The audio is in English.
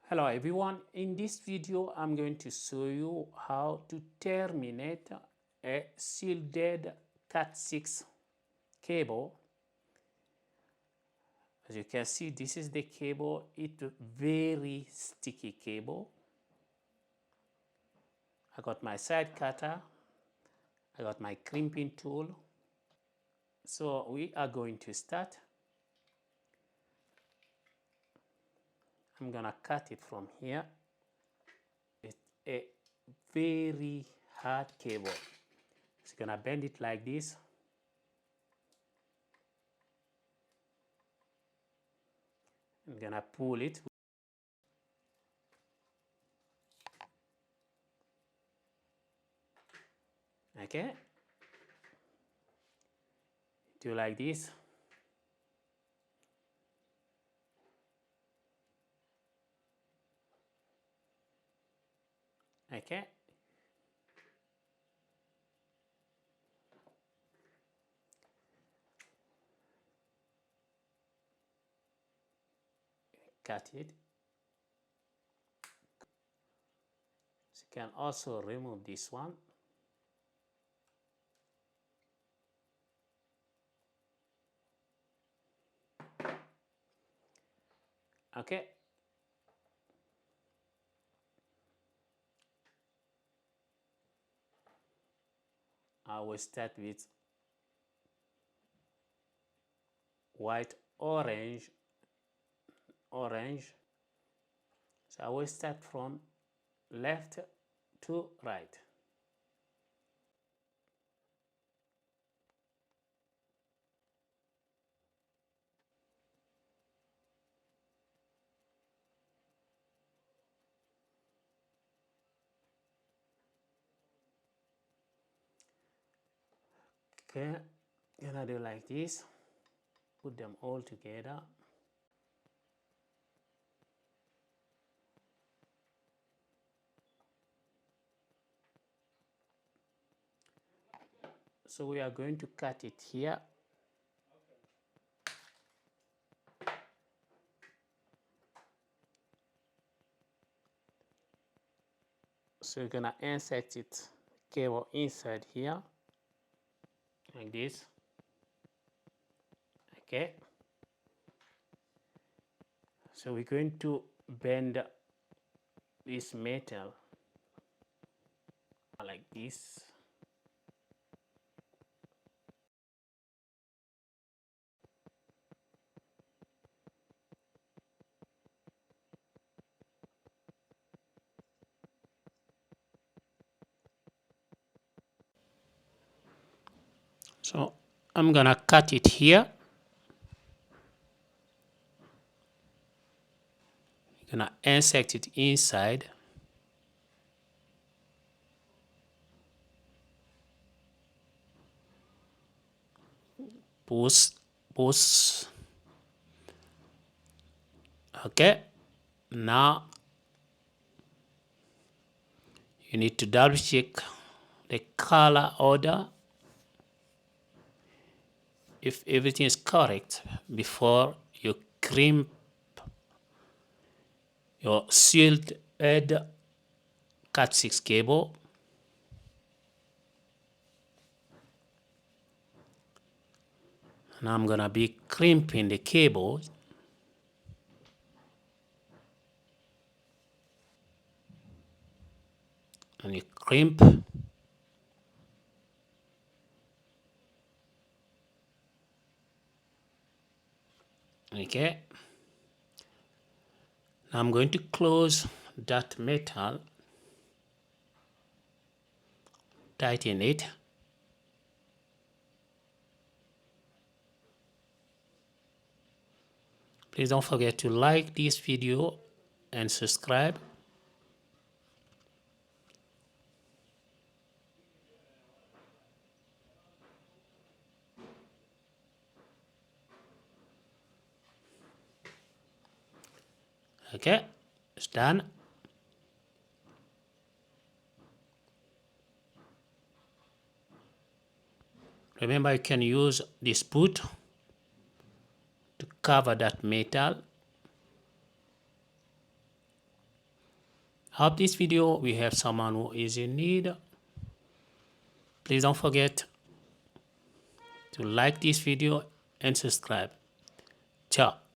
Hello everyone, in this video I'm going to show you how to terminate a shielded Cat6 cable. As you can see, this is the cable. It's a very sticky cable. I got my side cutter, I got my crimping tool. So we are going to start. I'm gonna cut it from here. It's a very hard cable. So you're gonna bend it like this. I'm gonna pull it. Okay. Do like this. Okay. Cut it. So you can also remove this one. Okay. I will start with white, orange. So I will start from left to right. Okay, gonna do like this. Put them all together. So we are going to cut it here. So you're gonna insert it cable inside here like this. Okay. So we're going to bend this metal like this. So I'm gonna cut it here. Gonna insert it inside. Push. Okay. Now you need to double check the color order if everything is correct before you crimp your shielded Cat6 cable. Now I'm gonna be crimping the cable. And you crimp. Okay. Now I'm going to close that metal, tighten it. Please don't forget to like this video and subscribe. Okay, it's done. Remember, you can use this boot to cover that metal. Hope this video will help someone who is in need. Please don't forget to like this video and subscribe. Ciao.